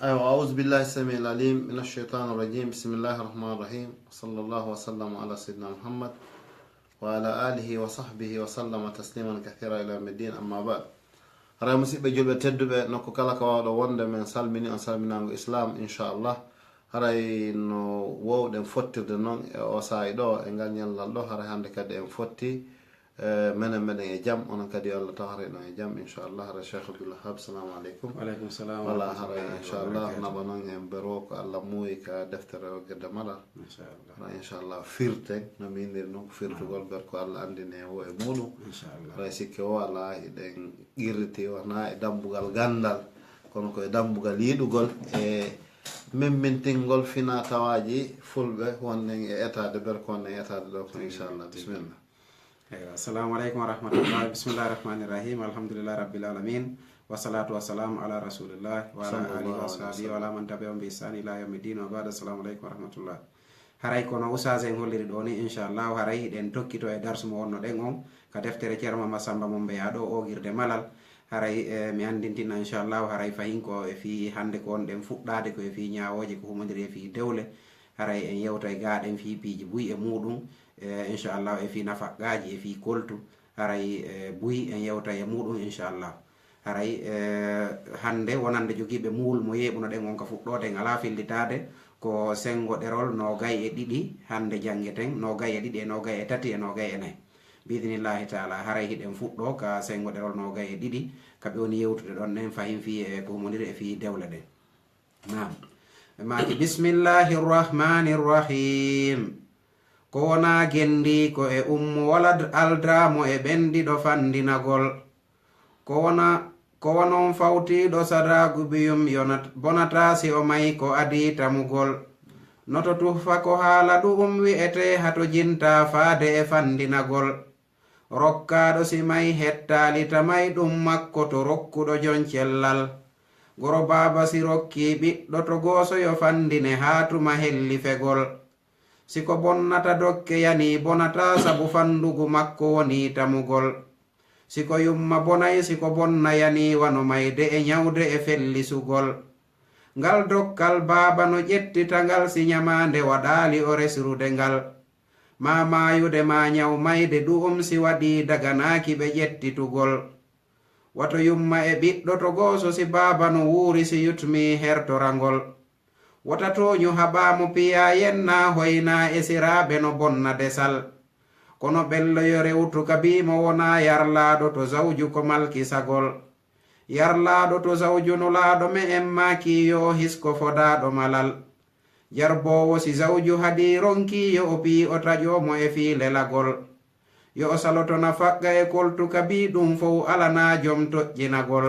أيوة، أعوذ بالله السميع العليم من الشيطان الرجيم. بسم الله الرحمن الرحيم. صلى الله وسلم على سيدنا محمد وعلى آله وصحبه وسلم تسليما كثيرا إلى يوم الدين. أما بعد، hara musidɓe julɓe tedduɓe nokku kala ka wawɗo wonde men salmini on salminago islam inchallah. haray no wowɗen fottirde noon e o saayi ɗo e ngal ñallal ɗo. haray hande kadi en fotti menen meɗen e jaam, onon kadi Allah tawhare ɗon e jaam inchallah. haray Cheikh Abdoulwahab, salamu aleykum. Waleykum salam. wala haray inchallah naɓa noon en bero ko Allah muuyi ka deftere o guedde mala inchallah firten no mindiri noon ko firtugol ber ko Allah andini e wo e muɗum haray sikke o ala eɗen qirriti wona e dambugal gandal kono koye dambugal yiɗugol e memmintingol fina tawaji fulɓe wonnen e etade ber ko wonnen e etade ɗo ko inchallah. Bisimillah. Assalamu aleykum wa rahmatullah. Bismillahi rahmani rahim. Alhamdulillahi rabbil alamin. Wassalatu wassalamu ala rasulillah wa ala alihi wa sahbihi wa ala man tabi'ahum bi ihsan ila yawmiddin. Wa ba'da. Assalamu aleykum wa rahmatullah. haray kono usage en holliri ɗo ni inchallah haray ɗen tokkito e darsu mo wonno ɗen on ka deftere ceerno Masamba mo mbeya ɗo ogirde malal. haray mi andintina inchallah haray fayin ko e fi hande ko on ɗen fuɗɗade ko e fi ñawoje ko humodiri e fi dewle. haray en yewta e gaɗen fi piiji buy e muɗum inchallah e fi nafaqaji e fi koltu. haray buy en yewta e muɗum inchallah. haray hande wonande jogiiɓe muul mo yeɓuno ɗen on ka fuɗɗode en ala fillitade ko sengo ɗerol 22 hande jangeten 22 e 23 e 24 bidinillahi taala. haray hiɗen fuɗɗo ka sengo ɗerol 22 kaɓe woni yewtude ɗon ɗen fayin fi e ko humodiri e fi dewle ɗen. nam maki bismillahi rrahmani rrahim. ko wona gendi ko e ummo wala aldramo e ɓendiɗo fandinagol. ko wonon fawtiɗo sadagu biyum bonata si o mayi ko adi tamugol. noto tuhfa ko haala ɗum wi'ete hato jinta faade e fandinagol. rokkaɗo si mayi hettali tamay ɗum makko to rokkuɗo jon cellal. goro baba si rokki ɓiɗɗo to gooso yo fandine haa tuma helli fegol. siko bonnata dokke yani bonata sabu fandugu makko woni tamugol. siko yumma bonay siko bonna yani wano mayde e nyawde e fellisugol. ngal dokkal baba no ƴettita ngal si nyamande waɗali o resrude ngal. ma mayude ma nyaw mayde ɗum si waɗi daganaki ɓe ƴettitugol. wato yumma e ɓiɗɗo to gooso si baba no wuuri si yutmi hertorangol. wata toñu haɓamo piya yenna hoyna e siraɓe no bonna desal. kono ɓello yo rewtu kabimo wona yarlaɗo to zawju ko malkisagol. yarlaɗo to zawju no laaɗo me en maki yo hisko fodaɗo malal. jarbowo si zawju hadi ronki yo o pi o taƴomo e fi lelagol. yo o saloto nafaqqa e koltu kabi ɗum fof alana joom toƴƴinagol.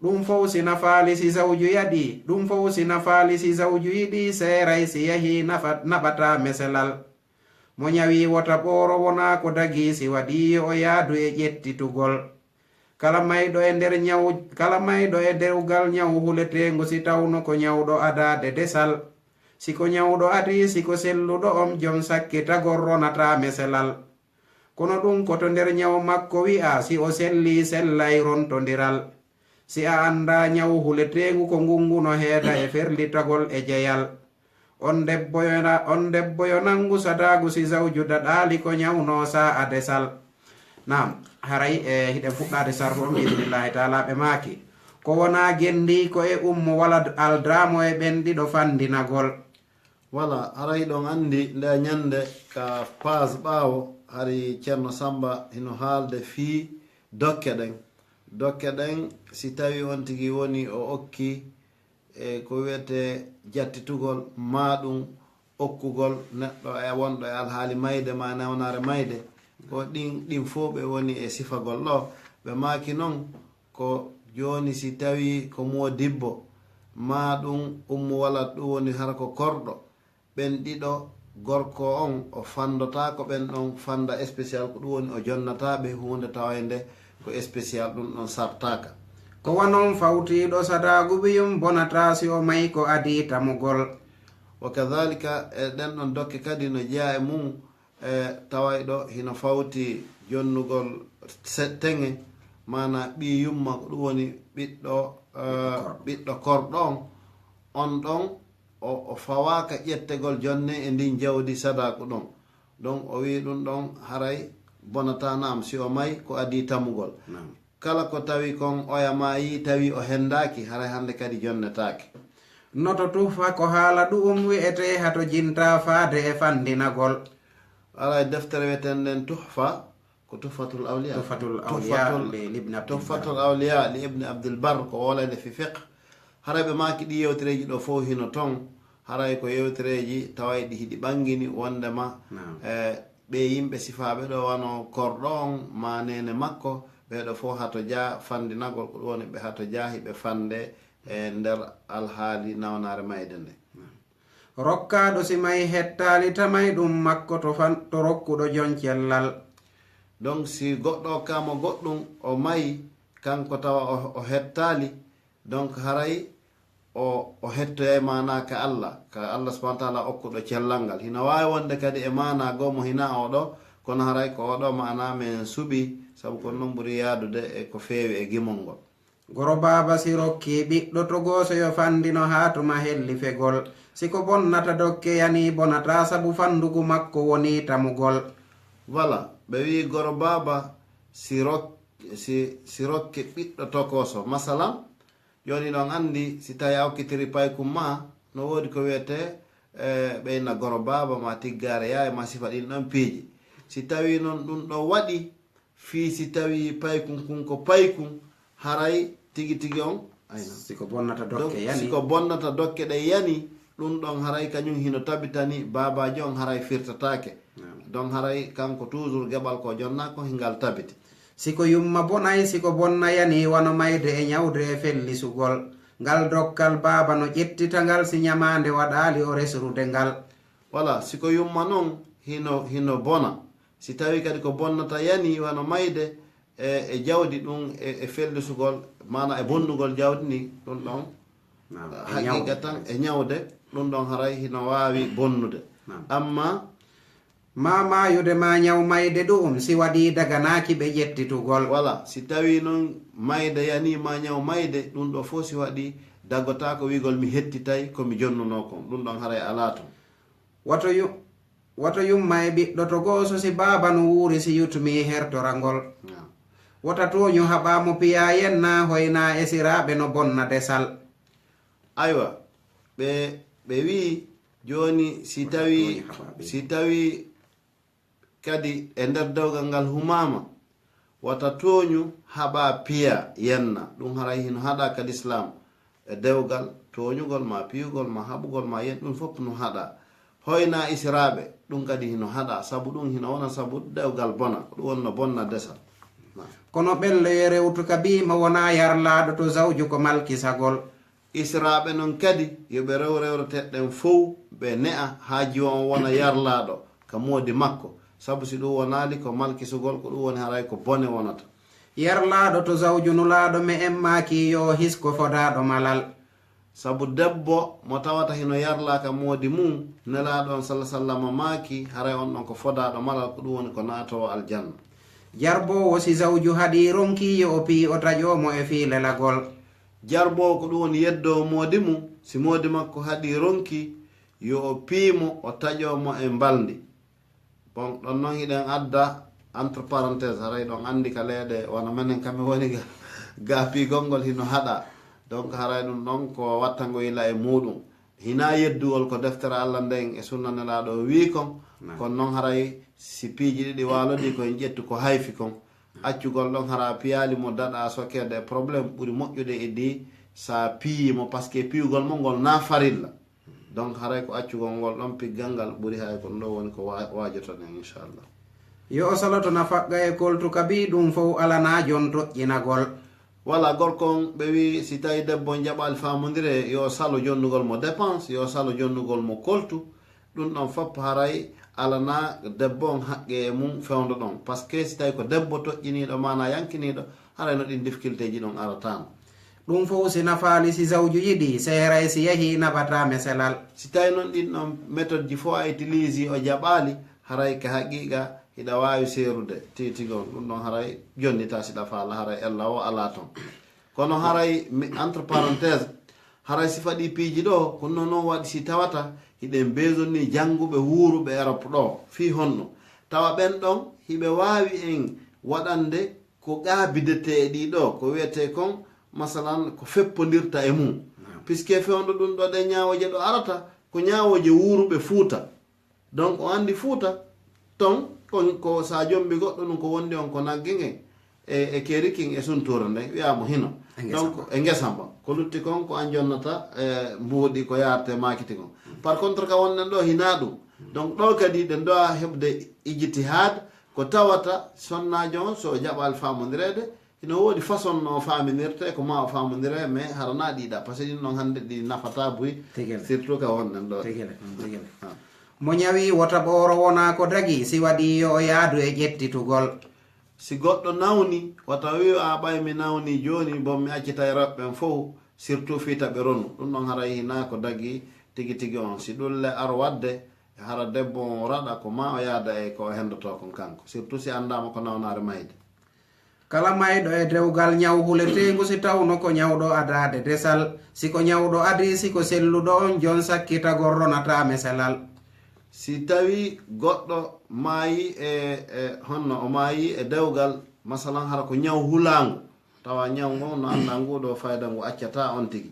ɗum fof si nafaali si zawju yaɗi ɗum fof si nafaali si zawju yiɗi seeray si yahi naɓata meselal. mo nyawi wota ɓooro wona ko dagi si waɗi o yaadu e ƴettitugol. kala mayɗo e dewgal nyawu huletengo si tawno ko nyawɗo adade desal. siko nyawɗo adi siko selluɗo om jom sakkitagol ronata meselal. kono ɗum koto nder nyawu makko wi'a si o selli sellay rontodiral. si a anda nyawu huletengu ko ngunguno heeda e ferlitagol e jeyal. on debbo yo nangu sadagu si zawju daɗali ko nyawno sa a desal. nam haray hiɗen fuɗɗade sartu on biidnillahi taala ɓe maaki ko wona gendi ko e ummo wala aldramo e ɓenɗiɗo fandinagol. wala haray ɗon andi nde ñande ka pas ɓaawo hari ceerno Samba hino haalde fii dokke ɗen si tawi on tigi woni o okki e ko wiyete jattitugol ma ɗum okkugol neɗɗo e wonɗo e alhaali mayde ma newnare mayde ko ɗin fof ɓe woni e sifagol ɗo. ɓe maaki noon ko joni si tawi ko modibbo ma ɗum ummu wala ɗum woni hara ko korɗo ɓen ɗiɗo gorko on o fandota ko ɓen ɗon fanda spécial ko ɗum woni o jonnataɓe hunde tawande ko spécial ɗum ɗon sartaka. ko wanon fawtiɗo sadagu ɓiyum bonata si o mayi ko adi tamugol. wa kadhalika e ɗen ɗon dokke kadi no jeeya e mum tawayɗo hino fawti jonnugol teŋe mana ɓi yumma ko ɗum woni ɓiɗɗo korɗo on on ɗon o fawaka ƴettegol jonne e ndin jawdi sadaku ɗon donc o wi ɗum ɗon haray bonata nam si o may ko adi tamugol kala ko tawi kon oyama yi tawi o hendaki haray hande kadi jonnetake noto tufa ko haala ɗum wi'ete hato jinta faade e fandinagol alay deftere weten nden tuhfa ko tuhfatul awliya li ibni abdilbar ko wolede fi fiqh haray ɓe maki ɗi yewtereji ɗo fo hino ton haray ko yewtereji tawayɗi hiɗi ɓangini wondema ɓe yimɓe sifaɓe ɗo wano korɗo on ma nene makko ɓeɗo fo hato ja fandinagol ko ɗum woni ɓe hato jaahi ɓe fande e nder alhaali nawnare mayde nde rokkaɗo si may hettali tamay ɗum makko to rokkuɗo jon cellal donc si goɗɗo kamo goɗɗum o mayi kanko tawa o hettali donc haray o hettoya mana ka allah subhanahu wa taala okkuɗo cellal ngal hino wawi wonde kadi e mana gomo hina oɗo kono haray ko oɗo mana men suuɓi saabu ko noon ɓuuri yaadude e ko feewi e gimol ngol goro baba si rokki ɓiɗɗo to goso yo fandino ha tuma helli fegol siko bonnata dokke yani bonata sabu fandugu makko woni tamugol voilà ɓe wi goro baba si rokke ɓiɗɗo tokoso masalan joni ɗon andi si tawi awkitiri paykum ma no wodi ko wiyete ɓeyna goro baba ma tiggare yaye ma sifa ɗin ɗon piiji si tawi noon ɗum ɗo waɗi fi si tawi paykum kun ko paykum haray tigi tigi on siko bonnata dokke ɗe yani ɗum ɗon haray kañum hino tabitani babaji on haray firtatake donc haray kanko toujours geɓal ko jonna ko hingal tabiti siko yumma bonay siko bonna yani wano mayde e ñawde e fellisugol ngal dokkal baba no ƴettita ngal si ñamande waɗali o resrude ngal voilà siko yumma noon hino bona si tawi kadi ko bonnata yani wano mayde e jawdi ɗum e fellisugol mana e bonnugol jawdi ni ɗum ɗon haqiqa tan e ñawde ɗum ɗon haray hino wawi bonnude amma mayude ma ñaw mayde ɗum si waɗi daganaki ɓe ƴettitugol voilà si tawi noon mayde yani ma ñaw mayde ɗum ɗo fo si waɗi daggota ko wigol mi hettitay komi jonnuno kon ɗum ɗon haray ala ton woto yumma e ɓiɗɗo to goso si baba no wuuri si yutumi hertorangol wota toñu haɓamo piya yenna hoyna e siraɓe no bonna desal aywa ɓe wi joni si tawi kadi e nder dewgal ngal humama wata toñu haɓa piya yenna ɗum haray hino haɗa kadi islam e dewgal toñugol ma piyugol ma haɓugol ma yen ɗum fof no haɗa hoyna isiraɓe ɗum kadi hino haɗa saabu ɗum hino wona saabu dewgal bona ko ɗum wonno bonna desal kono ɓelle rewtu ka bima wona yarlaɗo to zawju ko malkisagol israɓe noon kadi yoɓe rewreteɗɗen fof ɓe ne'a ha jiwon wona yarlaɗo ka moodi makko saabu si ɗum wonali ko malkisugol ko ɗum woni haray ko bone wonata yarlaɗo to zawju nulaɗo me emmaki yo hisko fodaɗo malal saabu debbo mo tawata hino yarlaka moodi mum nelaɗo on sallah sallam maki haray on ɗon ko fodaɗo malal ko ɗum woni ko natowo aljanna jarbowo si zawju haɗi ronkiyo o pi o taƴomo e fiilelagol jarbowo ko ɗum woni yeddowo moodi mum si moodi makko haɗi ronki yo o piimo o taƴomo e mbaldi bon ɗon noon hiɗen adda entre parenthèse haray ɗon andi ka leeɗe wona menen kamɓe woni ga pigolngol hino haɗa donc haray ɗum ɗon ko wattango yila e muɗum hina yedduwol ko deftere allah nden e sunnanelaɗo wi kon kono noon haray si piiji ɗiɗi walodi koye ƴettu ko hayfi kon accugol ɗon hara piyali mo daɗa sokkede probléme ɓuuri moƴƴude e ɗi sa piyimo par ce que piyugol mo ngol na farilla donc haray ko accugol ngol ɗon piggal ngal ɓuuri hay kon ɗo woni ko wajotoɗen inchallah yo o saloto na faɓɓa e koltu kabi ɗum fof alana jon toƴƴinagol voilà gorkon ɓe wi si tawi debbo jaɓali famodire yo salo jonnugol mo dépense yo salo jonnugol mo koltu ɗum ɗon fopp haray alana debbo on haqqe mum fewdo ɗon par ce que si tawi ko debbo toƴƴiniɗo mana yankiniɗo haray no ɗin difficulté ji ɗon aratano ɗum fof si nafaali si zawju yiɗi seeray si yehi naɓata meselal si tawi noon ɗin ɗon méthode ji fof a utilise o jaɓali haray ka haqiqa hiɗa wawi seerude titigon ɗum ɗon haray jonnita siɗa faala haray ella o ala ton kono haray entre parenthèse haray si faɗi piiji ɗo kono noon waɗi si tawata hiɗen besonni jannguɓe wuuruɓe Europe ɗo fii honno tawa ɓen ɗon hiɓe waawi en waɗande ko ƙaabidete ɗiɗo ko wiyete kon masalan ko feppodirta e mum puisque fewndo ɗum ɗo ɗe ñaawoje ɗo arata ko ñaawoje wuuruɓe Fuuta donc o anndi Fuuta ton ko sa jombi goɗɗo ɗum ko wondi on ko nagge e kerikin e suntura nde wiyamo hino donc e guesamba ko lutti kon ko an jonnata mbuuɗi ko yarte makiti kon par contre ka wonnen ɗo hina ɗum donc ɗo kadi ɗen ɗo heɓde ijtihad ko tawata sonnajo on so jaɓal famodirede ino woodi façon no faminirte ko ma o famodire mais harana ɗiɗa par ce que ɗin ɗon hannde ɗi nafata buy surtout ka wonnen ɗo mo ñawi wota ɓooro wona ko dagi si waɗi yo o yaadu e ƴettitugol si goɗɗo nawni wata wi a ɓay mi nawni joni bon mi accita e raɓɓen fof surtout fitaɓe ronu ɗum ɗon hara hina ko dagi tigi tigi on si ɗulle aro wadde hara debbo on raɗa ko ma o yaada e ko hendoto kon kanko surtout si andama ko nawnare mayde kala mayɗo e dewgal ñaw huletengu si tawno ko ñawɗo adade desal siko ñawɗo adi siko selluɗo on jon sakkitagol ronata meselal si tawi goɗɗo maayi honno o maayi e dewgal masalan hara ko ñaw hulangu tawa ñaw ngo no anda nguɗo fayda ngu accata on tigi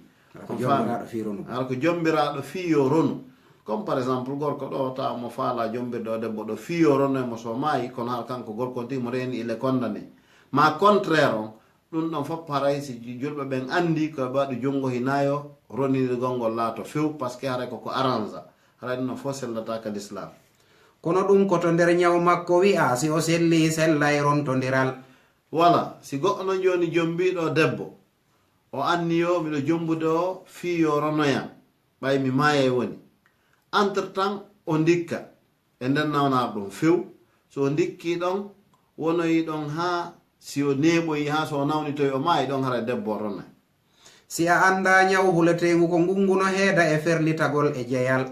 hara ko jombiraɗo fiyo ronu comme par exemple gorko ɗo tawa mo faala jombirɗo debbo ɗo fiyo ronu e mo so maayi kono hara kanko gorko tigi mo reni ile condamné ma contraire on ɗum ɗon fof paray si julɓe ɓen andi ko waɗi junngo hinayo ronirgol ngol laato few par ce que haray koko arrange haray ɗum no fof sellata ka l'islam kono ɗum koto nder ñaw makko wi'a si o selli sellay rontodiral voilà si goɗɗo non joni jombiɗo debbo o anniyo miɗo jombude o fiyo ronoyam ɓay mi maaye woni entre temps o ndikka e nden nawnaɓe ɗum few so o ndikki ɗon wonoyi ɗon ha si o neɓoyi ha so o nawnitoyi o maayi ɗon hara debbo o ronay si a anda ñaw huletengu ko ngunguno heeda e ferlitagol e jeyal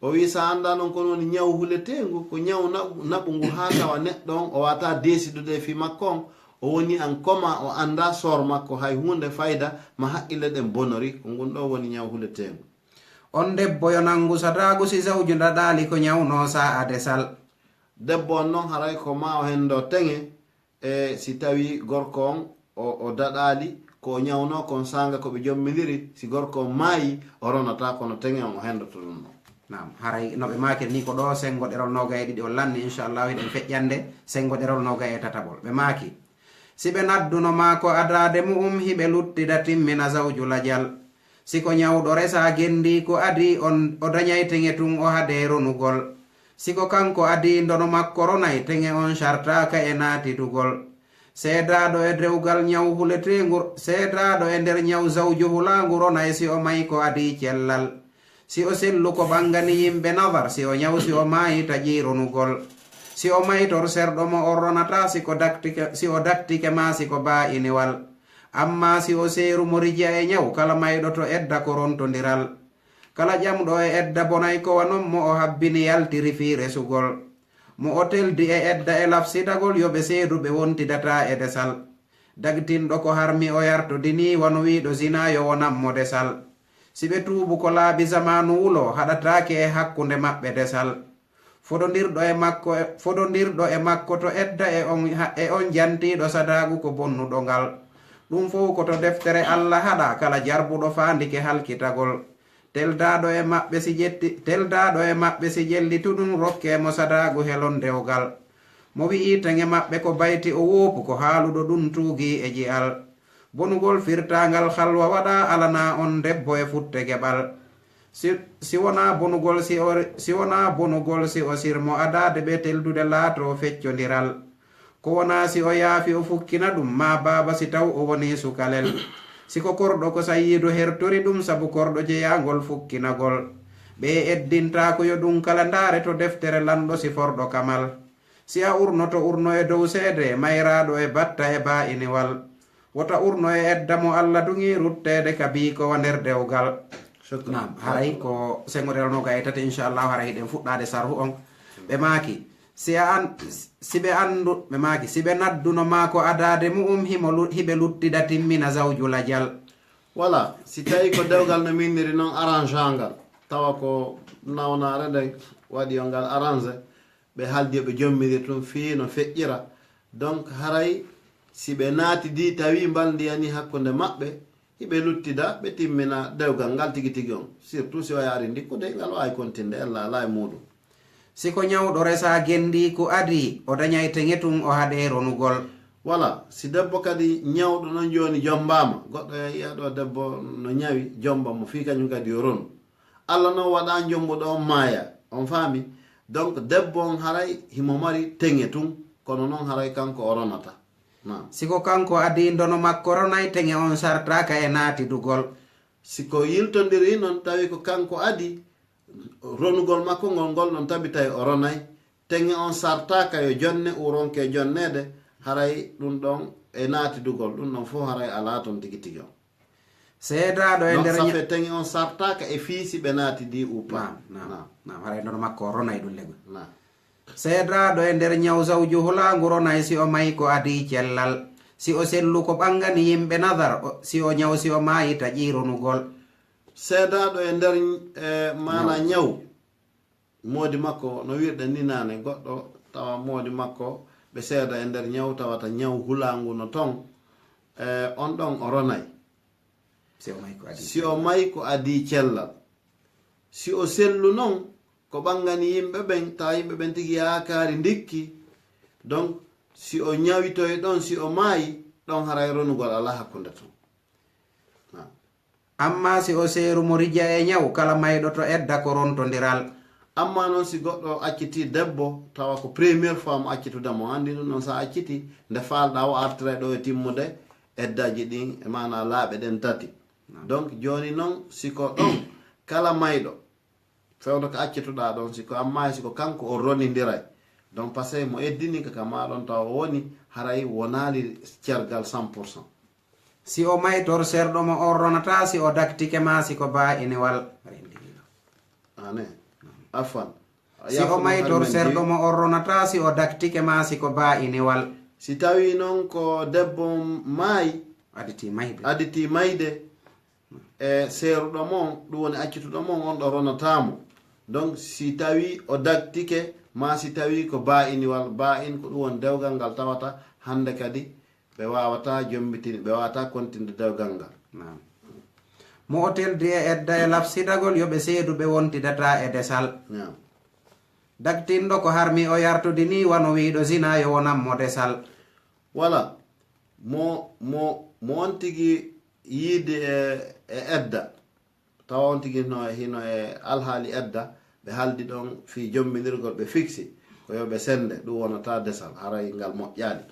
o wi sa anda noon ko noon ñaw huletengu ko ñaw naɓu ngu ha tawa neɗɗo on o wata desidude fi makko on o woni an koma o anda sor makko hay hunde fayda ma haqqille ɗen bonori ko ngun ɗo woni ñaw huletengu on debbo yo nangu satagu si zawju daɗali ko ñawno sa a desal debbo on noon haray ko ma o hendo teŋe e si tawi gorko on o daɗali ko ñawno kon sanga koɓe jommidiri si gorko on maayi o ronata kono teŋe on o hendoto ɗum ɗon nam haray noɓe makir ni ko ɗo sengo ɗerol noga e ɗiɗi o lanni inchallahu hiɗen feƴƴande sengo ɗerol noga e tataɓol ɓe maki si ɓe nadduno ma ko adade mu'um hiɓe luttida timmina zawju lajal siko ñawɗo resa gendi ko adi on o dañay teŋe tun o hade ronugol siko kanko adi ndono makko ronay teŋe on shartaka e naatitugol seedaɗo e dewgal ñaw huletengu seedaɗo e nder ñaw zawju hulangu ronay si o mayi ko adi cellal si o sellu ko ɓangani yimɓe navar si o ñaw si o maayi taƴi ronugol si o maytor serɗo mo o ronata si o daktike ma si ko ba iniwal amma si o seeru mo rija e ñaw kala mayɗo to edda ko rontodiral kala ƴamɗo e edda bonay kowa non mo o habbini yaltiri fi resugol mo o teldi e edda e lafsidagol yoɓe seeduɓe wontidata e desal dagtinɗo ko harmi o yartodini wano wiɗo zina yo wonanmo desal si ɓe tuubu ko laabi zamanu wulo haɗatake e hakkunde maɓɓe desal fododirɗo e makko to edda e on jantiɗo sadagu ko bonnuɗo ngal ɗum fof koto deftere allah haɗa kala jarbuɗo fandike halkitagol teldaɗo e maɓɓe si jellituɗum rokkemo sadagu helon dewgal mo wi'i teŋe maɓɓe ko bayti o woopu ko haaluɗo ɗum tuugi e jiyal bonugol firtangal halwa waɗa alana on debbo e futte geɓal si wona bonugol si o sirmo adade ɓe teldude laato feccodiral ko wona si o yaafi o fukkina ɗum ma baba si taw o woni sukalel siko korɗo ko sayido hertori ɗum sabu korɗo jeyagol fukkinagol ɓe eddinta ko yo ɗum kala ndaare to deftere lanɗo si forɗo kamal si a urnoto urno e dow seede mayraɗo e batta e ba iniwal wota urno e edda mo allah duŋi ruttede ka bi ko wa nder dewgal nam haray ko sengoɗel noga e tati inchallahu hara hiɗen fuɗɗade sarhu on ɓe maaki si ɓe nadduno ma ko adade mu'um hiɓe luttida timmina zawju lajal voilà si tawi ko dewgal no minniri noon arrangeangal tawa ko nawnare nden waɗi yo ngal arrange ɓe haaldi ɓe jommiri tun fii no feƴƴira donc haray si ɓe naatidi tawi mbaldiyani hakkude maɓɓe hiɓe luttida ɓe timmina dewgal ngal tigi tigi on surtout si o yaari ndikkude ngal wawi continde ella ala e muɗum siko ñawɗo resa gendi ko adi o dañay teŋetum o haɗe ronugol voilà si debbo kadi ñawɗo noon joni jombama goɗɗo yiya ɗo debbo no ñawi jomba mo fi kañum kadi yo ronu allah noon waɗa jombuɗo on maaya on faami donc debbo on haray himo mari teŋe tun kono noon haray kanko o ronata siko kanko adi ndono makko ronay teŋe on sartaka e naatidugol siko yiltodiri noon tawi ko kanko adi ronugol makko ngol noon tabi tawi o ronay teŋe on sartaka yo jonne uronke jonnede haray ɗum ɗon e naatidugol ɗum ɗon fof haray ala toon tigi tigi on seedaɗo e nder safe teŋe on sartaka e fiisi ɓe naatidi upa haray ndono makko o ronay ɗum lego seedaɗo e nder ñaw zawju hulagu ronay si o mayi ko adi cellal si o sellu ko ɓangani yimɓe nadar si o ñaw si o mayi taƴi ronugol seedaɗo e nder mana ñaw moodi makko no wirɗen ni nane goɗɗo tawa moodi makko ɓe seeda e nder ñaw tawata ñaw hulangu no ton on ɗon o ronay si o mayi ko adi cellal si o sellu noon ko ɓangani yimɓe ɓen tawa yimɓe ɓen tigi yaakaari ndikki donc si o ñawitoye ɗon si o maayi ɗon haray ronugol ala hakkunde ton amma si o seeru mo rija e ñaw kala mayɗo to edda ko rontodiral amma noon si goɗɗo acciti debbo tawa ko premiére fois mo accitudemo andi ɗum noon sa acciti nde falɗa o artira ɗo e timmude eddaji ɗin e mana laaɓe ɗen tati donc joni noon siko ɗon kala mayɗo fewdo ko accituɗa ɗon siko amma siko kanko o ronidiray donc par ce que mo eddini kaka maɗon tawa woni haray wonali cergal 100%. si o maytor serɗo mo on ronata si o daktike ma siko ba inewal ane afan si o maytor serɗo mo on ronata si o daktike ma siko ba inewal si tawi noon ko debbo maayi aditi mayde e seeruɗo mon ɗum woni accituɗo mon on ɗo ronatamo donc si tawi o daktike ma si tawi ko ba iniwal ba in ko ɗum woni dewgal ngal tawata hande kadi ɓe wawata jombitini ɓe wawata continde dewgal ngal mo oteldi e edda e lafsidagol yoɓe seeduɓe wontidata e desal daktinɗo ko harmi o yartude ni wano wiiɗo zina yo wonanmo desal voilà mo on tigi yiide e edda tawa on tigi hino e alhaali edda ɓe haaldi ɗon fi jombidirgol ɓe fixi ko yoɓe sende ɗum wonata desal haray ngal moƴƴaali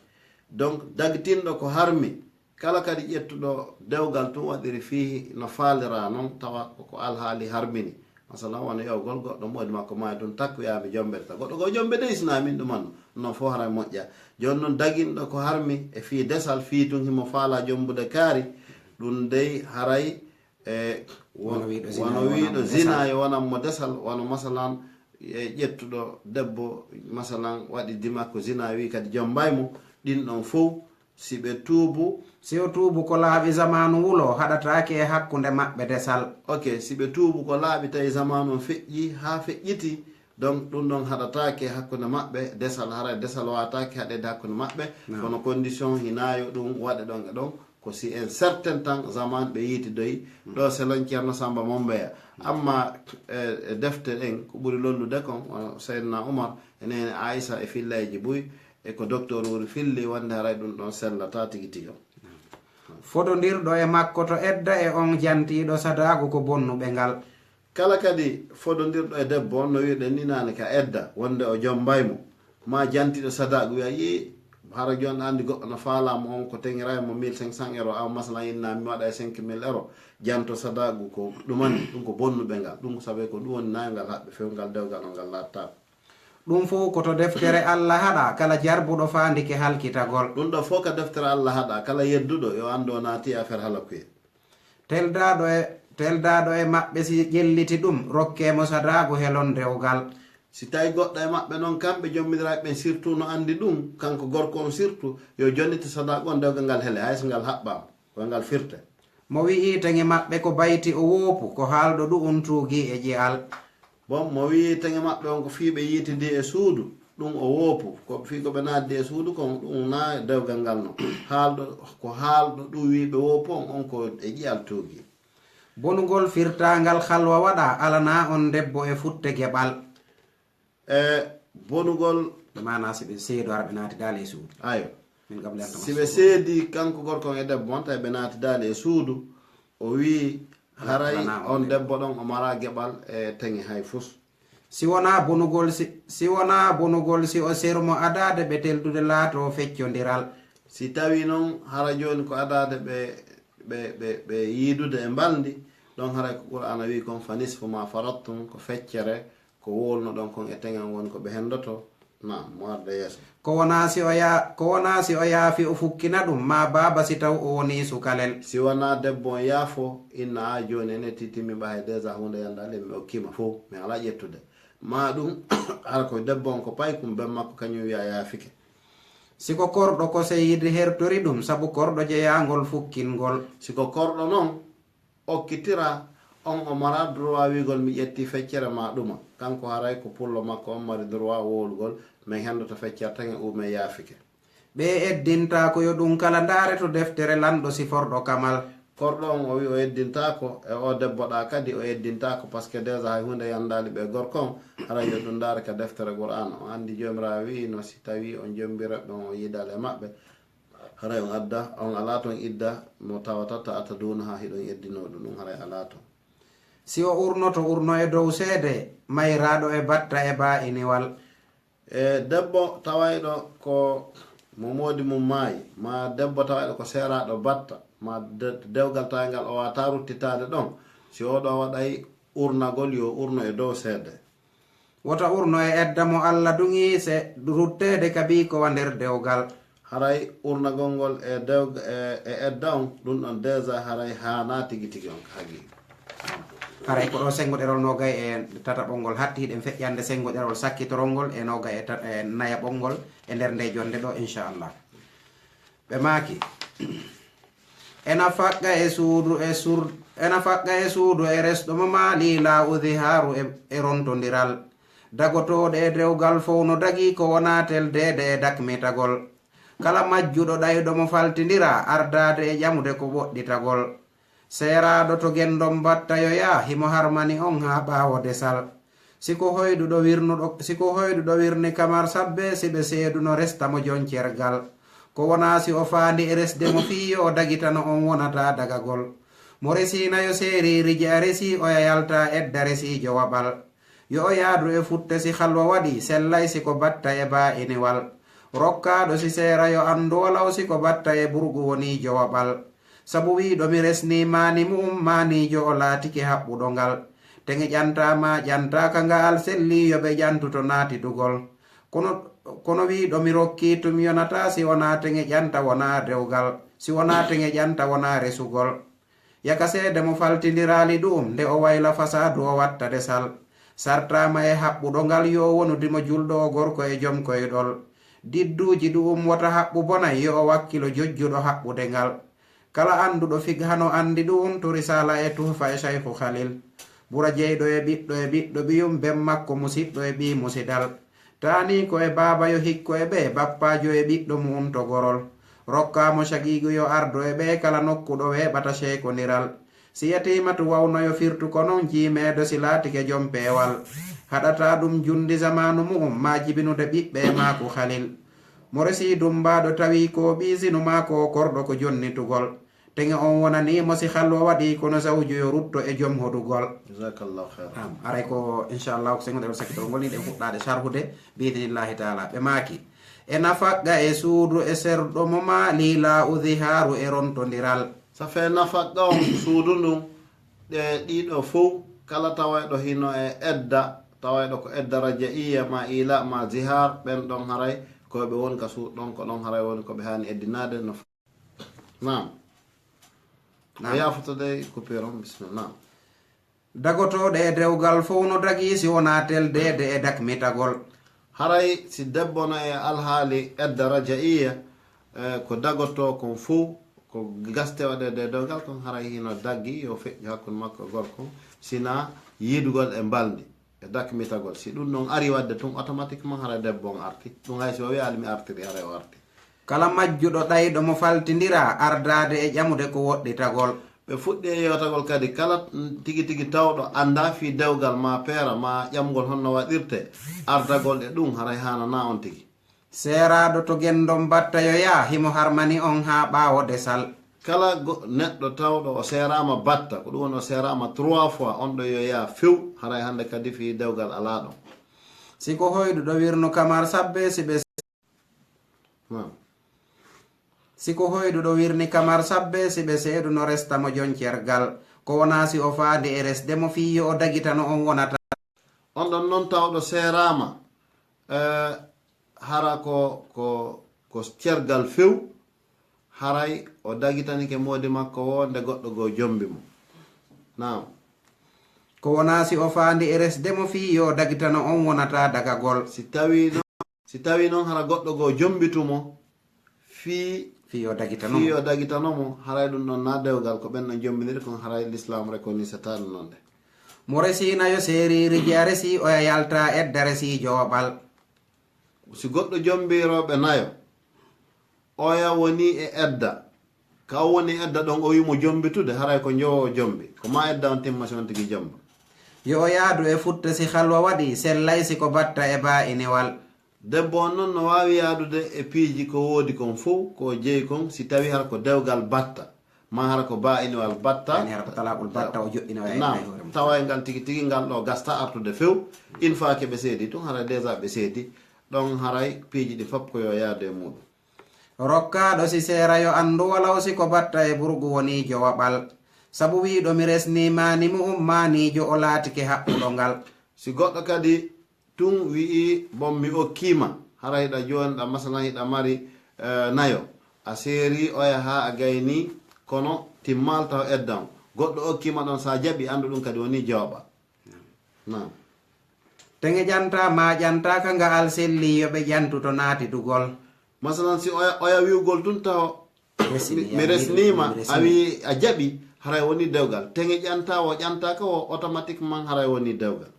donc dagtinɗo ko harmi kala kadi ƴettuɗo dewgal tun waɗiri fi no faalira noon tawa ko alhaali harmini masalan wona yewgol goɗɗo moodi makko maayi ɗum takku yaami jomberta goɗɗo ko jombe dey sinamin ɗumanno non fof haray moƴƴa joni noon daginɗo ko harmi e fi desal fi tun himo faala jombude kaari ɗum dey haray wono wiiɗo zina yo wonanmo desal wono masalan ƴettuɗo debbo masalan waɗi dimakko zina wi kadi jombaymo ɗin ɗon fof si ɓe tuubu si o tuubu ko laaɓi zamanu wulo haɗatake e hakkude maɓɓe desal ok si ɓe tuubu ko laaɓi tawi zamanu feƴƴi ha feƴƴiti donc ɗum ɗon haɗatake hakkude maɓɓe desal hara desal watake haɗede hakkude maɓɓe kono condition hinayo ɗum waɗe ɗon e ɗon ko si un certain temps zaman ɓe yiitidoyi ɗo selon ceerno samba mombeya amma defte ɗen ko ɓuri lollude kon seydna oumar enene aissa e fillaji boyi e ko docteur wuri filli wonde haray ɗum ɗon sellata tigi tiga fododirɗo e makko to edda e on jantiɗo sadagu ko bonnuɓe ngal kala kadi fododirɗo e debbo on no wiɗen ni nane ka edda wonde o jombaymo ma jantiɗo sadagu wiya yi hara joni andi goɗɗo no faalama on ko teŋiraymo 1500 euros aw masalan inna mi waɗa e 5000 euros janto sadagu ko ɗumani ɗum ko bonnuɓe ngal ɗum sabe ko ɗum woni nayngal haɓɓe fewgal dewgal o ngal lattako ɗum fof koto deftere allah haɗa kala jarbuɗo fandike halkitagol ɗum ɗo fof ka deftere allah haɗa kala yedduɗo yo ando naati affaire halakuye teldaɗo e maɓɓe si ƴelliti ɗum rokkemo sadagu helon dewgal si tawi goɗɗo e maɓɓe noon kamɓe jommidiraɓe ɓen surtout no andi ɗum kanko gorko on surtout yo jonnita sadagu on dewgal ngal heele hayso ngal haɓɓama koye ngal firte mo wi'i tenge maɓɓe ko bayti o woopu ko haalɗo ɗum tuugi e jeyal. Bon mo wi'i tenge maɓɓe on ko fii ɓe yiitidi e suudu ɗum o woopu ko fii ko ɓe naatdi e suudu ko ɗum na dewgal ngal no haalɗo ko haalɗo ɗum wiiɓe woopu on ko e ƴiyal tuugi. Bonugol firtangal halwa waɗa alana on debbo e futte geɓal. Bonugol mana si ɓe seedo ara ɓe naati daali e suudu. Ayo si ɓe seedi kanko gorkon e debbo on tawi ɓe naati daali e suudu o wii haray on debbo ɗon o mara geɓal e teŋi hay fus. Si wona bonugol si o sermo adade ɓe teldude laato feccodiral. Si tawi noon hara joni ko adade ɓe yiidude e mbaldi ɗon haray ko Qur'ana wi kon fa nisfu ma farattum ko feccere ko wolno ɗon kon e teŋen woni ko ɓe hendoto na mo arde yeeso. Ko wona si o yaafi o fukkina ɗum ma baaba si taw o woni sukalel. Si wona debbo on yaafo inna a joni ene titimi ɓahe déjà hunde yandale mi okkima fof mi ala ƴettude ma ɗum hara ko debbo on ko paykum ben makko kañum wiya yaafike. Siko korɗo ko seyidi hertori ɗum sabu korɗo jeyangol fukkingol. Siko korɗo noon okkitira on o mara droit wigol mi ƴetti feccere ma ɗuma kanko haray ko pullo makko on mari droit wowlugol min hendoto feccere tan e ume yaafike. Ɓe eddinta ko yo ɗum kala ndaare to deftere lanɗo siforɗo kamal. Korɗo on o wi o eddintako e o debbo ɗa kadi o eddintako par ce que déjà hay hunde yandali ɓe gorkon hara yo ɗum ndaare ka deftere Qur'an o andi jomirawo wi no si tawi on jombiraɓe on yidal e maɓɓe haray on adda on ala toon idda mo tawatatta ata duna ha hiɗon eddino ɗum haray ala toon. Si o urnoto urno e dow seede mayraɗo e batta e ba iniwal. Debbo tawayɗo ko mo modi mum maayi ma debbo tawayɗo ko seraɗo batta ma dewgal tawngal o wata ruttitade ɗon si oɗo waɗay urnagol yo urno e dow seede. Wota urno e edda mo Allah dungi se ruttede kabi ko wa nder dewgal. Haray urnagol ngol e edda on ɗum ɗon déjà haray hana tigi tigi on hagi. Haray ko ɗo sengo ɗerol nogay e tata ɓongol hatti hiɗen feƴƴande sengo ɗerol sakkitorolngol e nogay e naya ɓongol e nder nde jonde ɗo inchallah. Ɓe maaki ena faƙƙa e suudu e resɗo mo maali la udhiharu e rontodiral. Dagotoɗe e dewgal fof no dagi ko wonatel dede e dakmitagol. Kala majjuɗo ɗayɗo mo faltidira ardade e ƴamude ko ɓoɗɗitagol. Seeraɗo to gendon battayoya himo harmani on ha ɓawo desal. Siko hoyduɗo wirni kamar sabbe siɓe seeduno resta mo joncergal. Ko wona si o faandi e resde mo fiyo o dagitano on wonata dagagol. Mo resinayo seeri riji a resi o yayalta edda resijo waɓal. Yo o yaadu e futte si halwa waɗi sellay siko batta e ba iniwal. Rokkaɗo si seerayo andolaw siko batta e burgu wonijo waɓal. Sabu wiɗo mi resni mani manijo o laatiki haɓɓuɗo ngal. Tenge ƴantama ƴantaka ngal selli yoɓe ƴantuto naati dugol. Kono wiɗo mi rokki tum yonata si wona tenge ƴanta wona dewgal. Si wona tenge ƴanta wona resugol. Yaka seede mo faltidirali ɗum nde o wayla fasadu o watta desal. Sartama e haɓɓuɗo ngal yo wonudimo julɗo o gorko e joom koyɗol. Didduji ɗum wota haɓɓu bonay yo o wakkilo jojjuɗo haɓɓude ngal. Kala anduɗo fig hano andi ɗum to risala e tuhfa e Shaykhu Khalil. Bura jeyɗo e ɓiɗɗo ɓiyum ben makko musiɗɗo e ɓi musidal. Tani ko e baba yo hikko e ɓe bappajo e ɓiɗɗo mum to gorol. Rokkamo shagigu yo ardo e ɓe kala nokkuɗo weɓata sheekodiral. Si yatima to wawnoyo firtu ko non jimeɗo si laatike joom peewal. Haɗata ɗum jundi zamanu mum ma jibinude ɓiɓɓe mako Khalil. Mo resi dumbaɗo tawi ko ɓisinu mako korɗo ko jonnitugol. Tenge on wonanimo si halwa waɗi kono zawju yo rutto e joom hodugol. Jazakallahu khair. Aray ko inchallah ko sengo ɗeɗo sakkitol ngol ni ɗen fuɗɗade sharhude biidinillahi taala. Ɓe maaki e nafaqqa e suudu e serɗo mo maali la udhiharu e rontodiral. Ça fait nafaqqa on suudu ndun ɗe ɗiɗo fof kala tawayɗo hino e edda tawayɗo ko edda rajaiya ma ila ma zihar ɓen ɗon haray koɓe woni ka suuɗ ɗon ko ɗon haray woni koɓe hani eddinade no nam a yafotode coupure on bisimilla. Dagotoɗe e dewgal fof no dagi si wona tel dede e dakmitagol. Haray si debbo no e alhaali edda rajaiya ko dagoto kon fof ko gaste waɗede dewgal kon haray hino daggi yo feƴƴu hakkude makko gorko sina yidugol e baldi e dakmitagol si ɗum ɗon ari wadde tun automatiquement haray debbo on arti ɗum hay so wiyali mi artiri haray o arti kala majjuɗo ɗayɗo mo faltidira ardade e ƴamude ko woɗɗitagol ɓe fuɗɗi e yewtagol kadi kala tigi tigi tawɗo anda fi dewgal ma peera ma ƴamgol honno waɗirte ardagol e ɗum haray hanana on tigi seeraɗo to gendon batta yo ya himo harmani on ha ɓawo desal kala neɗɗo tawɗo o serama batta ko ɗum woni o serama 3 fois on ɗo yo ya few haray hande kadi fi dewgal ala ɗon siko hoyɗuɗo wirno kamar sabbe siɓe siko hoyɗuɗo wirni kamar sabbe siɓe seeduno restamo joncergal ko wona si o faadi e resdemo fiyo o dagitano on wonata on ɗon noon tawɗo serama hara ko cergal few haray o dagitanike moodi makko wo nde goɗɗo go jombi mo nam ko wona si o faandi e resdemo fiyo o dagitano on wonata dagagol si tawi noon hara goɗɗo go jombitumo fiyo dagitanomo haray ɗum ɗon na dewgal ko ɓen ɗon jombiniri kon haray l'islam reconnaissatano noon de mo resinayo seeriri a resi oya yalta edda resi joɓal si goɗɗo jombiroɓe nayo oya woni e edda ka o woni edda ɗon o wimo jombitude haray ko jowo jombi ko ma edda on timmasi on tigi jomba yo o yaadu e futte si halwa waɗi sellay si ko batta e ba inewal debbo on noon no wawi yaadude e piiji ko woodi kon fof ko jeeyi kon si tawi hara ko dewgal batta ma hara ko ba inewal batta tawa ngal tigi tigi ngal ɗo gasta artude few une fois ke ɓe seedi tun haray déjà ɓe seedi ɗon haray piiji ɗi fof ko yo yaadu e muɗum rokkaɗo si seerayo andu walaw si ko batta e burgu wonijo waɓal sabu wiɗo mi resnimani mo manijo o laatike haɓɓuɗo ngal si goɗɗo kadi tun wi'i bon mi okkima hara hiɗa joni ɗa masalan hiɗa mari nayo a seeri oya ha a gayni kono timmal taw eddan goɗɗo okkima ɗon sa jaɓi andu ɗum kadi woni jawɓa nam tege ƴanta ma ƴantaka nga al selli yoɓe ƴantu to naati dugol masalan si oya wiwgol tun taw mi resnima a wi a jaɓi haray woni dewgal tege ƴanta o ƴantaka o automatiquement haray woni dewgal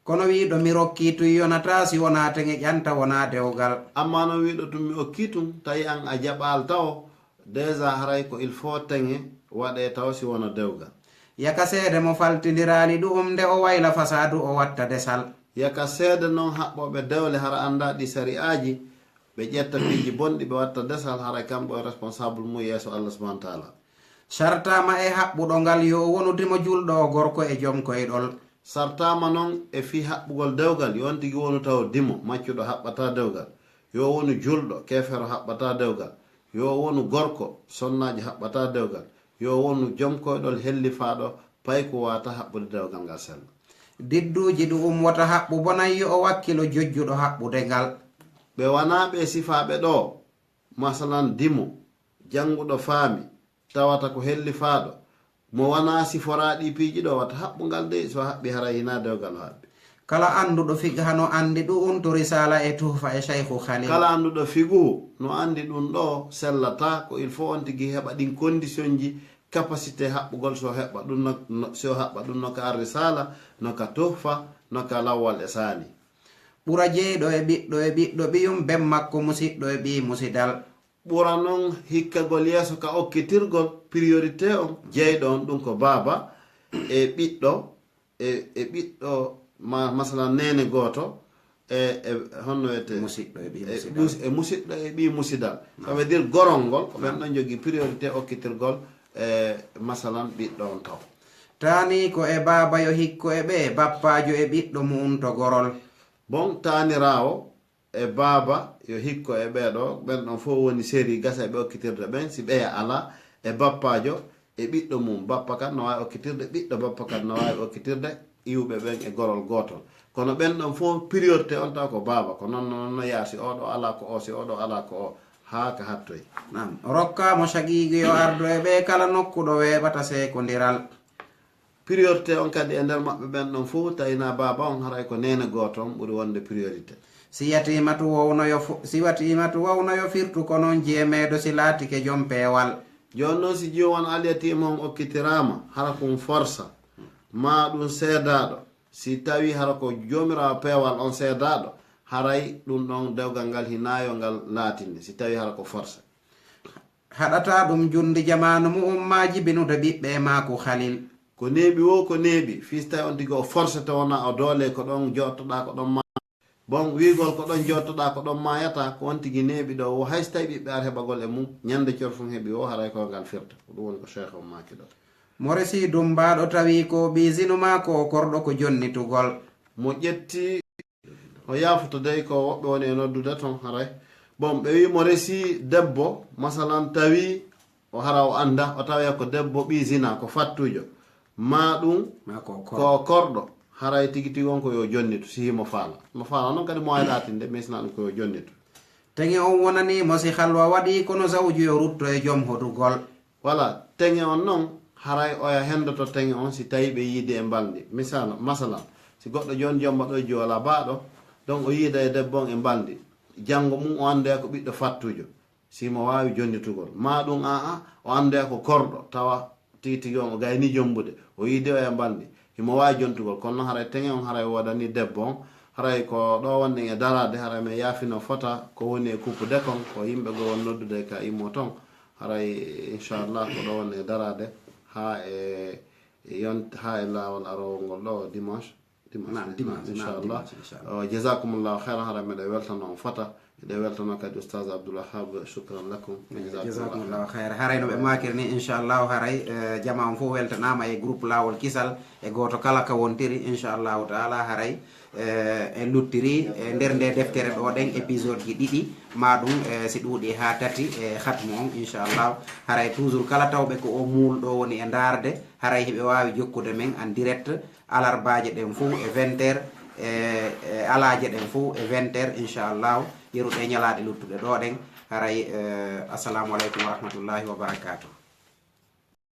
kono wiɗo mi rokki tun yonata si wona tege ƴanta wona dewgal amma no wiɗo tun mi okki tun tawi an a jaɓal taw déjà haray ko il faut tege waɗe taw si wona dewgal yaka seede mo faltidirani ɗum nde o wayla fasadu o watta desal yaka seede noon haɓɓoɓe dewle hara anda ɗi sari'aji ɓe ƴetta piiji bonɗi ɓe watta desal haray kamɓe o responsable mum yeeso Allah subhanahu wa taala sartama e haɓɓuɗo ngal yo wonudimo julɗo o gorko e joom koyɗol sartama noon e fi haɓɓugol dewgal yon tigi wonu taw dimo maccuɗo haɓɓata dewgal yo wonu julɗo kefero haɓɓata dewgal yo wonu gorko sonnaji haɓɓata dewgal yo wonu joom koyɗol hellifaɗo pay ko wata haɓɓude dewgal ngal sella didduji ɗum wota haɓɓu bonayyo o wakkilo jojjuɗo haɓɓude ngal ɓe wanaɓe sifaɓe ɗo masalan dimo janguɗo faami tawata ko hellifaɗo mo wana siforaɗi piiji ɗo wata haɓɓugal de so haɓɓi hara hina dewgal haɓɓi kala anduɗo figa hano andi ɗum to risala e tuhfa e cheikhu khalil kala anduɗo figu no andi ɗum ɗo sellata ko il faut on tigi heɓa ɗin condition ji capacité haɓɓugol so heɓa ɗum so haɓɓa ɗum no ka ar risala no ka tuhfa no ka lawwal e sani ɓura jeyɗo e ɓiɗɗo ɓiyum ben makko musidɗo e ɓi musidal ɓura noon hikkagol yeeso ka okkitirgol priorité on jeyɗo on ɗum ko baaba e ɓiɗɗo e ɓiɗɗo masalan nene goto e honno wiyete musidɗo e ɓi musidal ça veut dire gorol ngol ko ɓen ɗon jogui priorité okkitirgol e masalan ɓiɗɗo on taw tani ko e baaba yo hikko e ɓe bappajo e ɓiɗɗo mum to gorol bon tanirawo e baaba yo hikko e ɓeɗo ɓen ɗon fof woni série gasa e ɓe okkitirde ɓen si ɓeya ala e bappajo e ɓiɗɗo mum bappa kan no wawi okkitirde ɓiɗɗo bappa kan no wawi okkitirde iwɓe ɓen e gorol gotol kono ɓen ɗon fof priorité on taw ko baaba ko noon yaasi oɗo ala ko o si oɗo ala ko o ha ka hattoy nam rokkamo shagigi yo ardo e ɓe kala nokkuɗo weɓata sekodiral priorité on kadi e nder maɓɓe ɓen ɗon fof tawina baba on haray ko nene goto on ɓuuri wonde priorité si watima tu wawnoyo firtu ko noon jeemeɗo si laatike joom peewal joni noon si joni won aliyatima on okkitirama hara kum forsa ma ɗum seedaɗo si tawi hara ko jomirawo peewal on seedaɗo haray ɗum ɗon dewgal ngal hinayo ngal laatinde si tawi hara ko forsa haɗata ɗum jundi jamanu mu'um maji binude ɓiɓɓe maako halil ko neeɓi wo ko neeɓi fis tawi on tigi o forsa te wona o doole ko ɗon jottoɗa ko ɗon ma bon wigol ko ɗon jottoɗa ko ɗon mayata ko on tigi neeɓi ɗo wo hayso tawi ɓiɓɓe ar heɓagol e mum ñande corfum heeɓi o haray ko ngal firta ko ɗum woni ko cheikh o maki ɗo mo resi ɗum mbaɗo tawi ko ɓisinu ma ko korɗo ko jonnitugol mo ƴetti o yafoto dey ko woɓɓe woni e noddude ton haray bon ɓe wi mo resi debbo masalan tawi o hara o anda o tawe ko debbo ɓisina ko fattujo ma ɗum ko korɗo haray tigi tigi on ko yo jonnitu si mo faala noon kadi mo wawi latinde mais sina ɗum ko yo jonnitu teŋe on wonani mo si halwa waɗi kono zawju yo rutto e joom hodugol voilà teŋe on noon haray oya hendoto teŋe on si tawi ɓe yiide e mbaldi masalan si goɗɗo joni jomba ɗo joola baaɗo donc o yiida e debbo on e mbaldi janngo mum o ande ko ɓiɗɗo fattujo simo wawi jonnitugol ma ɗum o ande ko korɗo tawa tigi tigi on o gayni jombude o yiide o e mbaldi himo wawi jontugol kono noon haray teŋe on haray wodani debbo on haray ko ɗo wonde e darade haray mi yaafino fota ko woni e kuppude kon ko yimɓe go won noddude ka immo ton haray inchallah ko ɗo wonde e darade ha e lawol arowol ngol ɗo dimanche inchallah jazakumullahu khairan haray meɗe weltano on fota eɗe weltano kadi oustaz abdoulwahab shukran lakum jazakumullahu khair haray no ɓe makiri ni inchallahu haray jama on fof weltanama e groupe lawol kisal e goto kala ka wontiri inchallahu taala haray en luttiri e nder nde deftere ɗo ɗen épisode ji ɗiɗi ma ɗum si ɗuuɗi ha tati e khatmu on inchallah haray toujours kala tawɓe ko o muulɗo woni e darde haray heɓe wawi jokkude men en direct alarbaje ɗen fof e 20 heures e alaje ɗen fof e 20 heures inchallahu yeruɗe ñalaɗe luttuɗe ɗo ɗen haray assalamu aleykum wa rahmatullahi wa barakatuh